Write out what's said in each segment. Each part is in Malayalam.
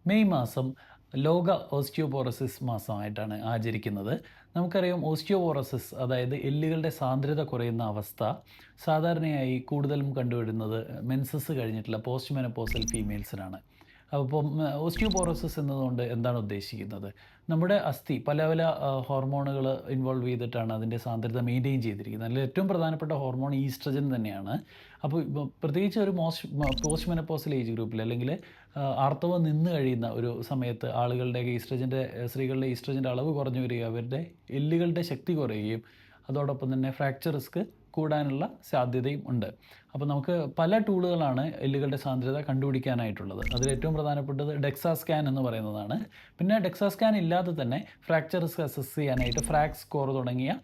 മെയ് മാസം ലോക ഓസ്റ്റിയോപോറോസിസ് മാസമായിട്ടാണ് ആചരിക്കുന്നത്. നമുക്കറിയാം ഓസ്റ്റിയോപോറോസിസ് അതായത് എല്ലുകളുടെ സാന്ദ്രത കുറയുന്ന അവസ്ഥ സാധാരണയായി കൂടുതലും കണ്ടുവരുന്നത് മെൻസസ് കഴിഞ്ഞിട്ടുള്ള പോസ്റ്റ് മെനോപോസൽ ഫീമെയിൽസിനാണ്. അപ്പം ഓസ്റ്റിയോപോറോസിസ് എന്നതുകൊണ്ട് എന്താണ് ഉദ്ദേശിക്കുന്നത്? നമ്മുടെ അസ്ഥി പല പല ഹോർമോണുകൾ ഇൻവോൾവ് ചെയ്തിട്ടാണ് അതിൻ്റെ സാന്ദ്രത മെയിൻറ്റെയിൻ ചെയ്തിരിക്കുന്നത്. അതിൽ ഏറ്റവും പ്രധാനപ്പെട്ട ഹോർമോൺ ഈസ്ട്രജൻ തന്നെയാണ്. അപ്പോൾ പ്രത്യേകിച്ച് ഒരു പോസ്റ്റ് മെനോപോസൽ ഏജ് ഗ്രൂപ്പിൽ അല്ലെങ്കിൽ ആർത്തവം നിന്ന് കഴിയുന്ന ഒരു സമയത്ത് സ്ത്രീകളുടെ ഈസ്ട്രജൻ്റെ അളവ് കുറഞ്ഞു വരിക, അവരുടെ എല്ലുകളുടെ ശക്തി കുറയുകയും അതോടൊപ്പം തന്നെ ഫ്രാക്ചർ റിസ്ക് കൂടാനുള്ള സാധ്യതയും ഉണ്ട്. അപ്പോൾ നമുക്ക് പല ടൂളുകളാണ് എല്ലുകളുടെ സാന്ദ്രത കണ്ടുപിടിക്കാനായിട്ടുള്ളത്. അതിലേറ്റവും പ്രധാനപ്പെട്ടത് ഡെക്സാ സ്കാൻ എന്ന് പറയുന്നതാണ്. പിന്നെ ഡെക്സാ സ്കാൻ ഇല്ലാതെ തന്നെ ഫ്രാക്ചർ റിസ്ക് അസസ് ചെയ്യാനായിട്ട് ഫ്രാക്സ് സ്കോർ തുടങ്ങിയ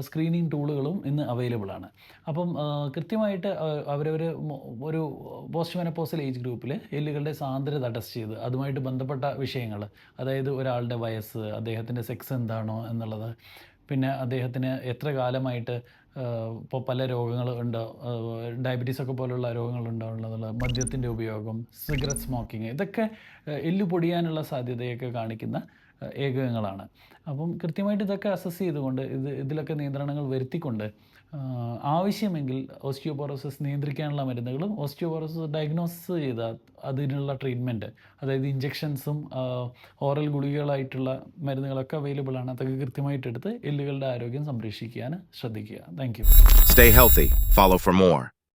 സ്ക്രീനിങ് ടൂളുകളും ഇന്ന് അവൈലബിൾ ആണ്. അപ്പം കൃത്യമായിട്ട് അവരവർ ഒരു പോസ്റ്റ് മെനോപോസൽ ഏജ് ഗ്രൂപ്പിൽ എല്ലുകളുടെ സാന്ദ്രത ടെസ്റ്റ് ചെയ്ത് അതുമായിട്ട് ബന്ധപ്പെട്ട വിഷയങ്ങൾ, അതായത് ഒരാളുടെ വയസ്സ്, അദ്ദേഹത്തിൻ്റെ സെക്സ് എന്താണോ എന്നുള്ളത്, പിന്നെ അദ്ദേഹത്തിന് എത്ര കാലമായിട്ട് ഇപ്പോൾ പല രോഗങ്ങൾ ഉണ്ടോ, ഡയബറ്റീസൊക്കെ പോലുള്ള രോഗങ്ങളുണ്ടാവുള്ളത്, മദ്യത്തിൻ്റെ ഉപയോഗം, സിഗരറ്റ് സ്മോക്കിങ്, ഇതൊക്കെ എല്ല് പൊടിയാനുള്ള സാധ്യതയൊക്കെ കാണിക്കുന്ന ഏകകങ്ങളാണ്. അപ്പം കൃത്യമായിട്ട് ഇതൊക്കെ അസസ് ചെയ്തുകൊണ്ട് ഇതിലൊക്കെ നിയന്ത്രണങ്ങൾ വരുത്തിക്കൊണ്ട് ആവശ്യമെങ്കിൽ ഓസ്റ്റിയോപോറോസിസ് നിയന്ത്രിക്കാനുള്ള മരുന്നുകളും ഓസ്റ്റിയോപോറോസിസ് ഡയഗ്നോസിസ് ചെയ്ത അതിനുള്ള ട്രീറ്റ്മെൻറ്റ്, അതായത് ഇഞ്ചെക്ഷൻസും ഓറൽ ഗുളികകളായിട്ടുള്ള മരുന്നുകളൊക്കെ അവൈലബിൾ ആണ്. അതൊക്കെ കൃത്യമായിട്ട് എടുത്ത് എല്ലുകളുടെ ആരോഗ്യം സംരക്ഷിക്കാൻ ശ്രദ്ധിക്കുക. Thank you. Stay healthy. Follow for more.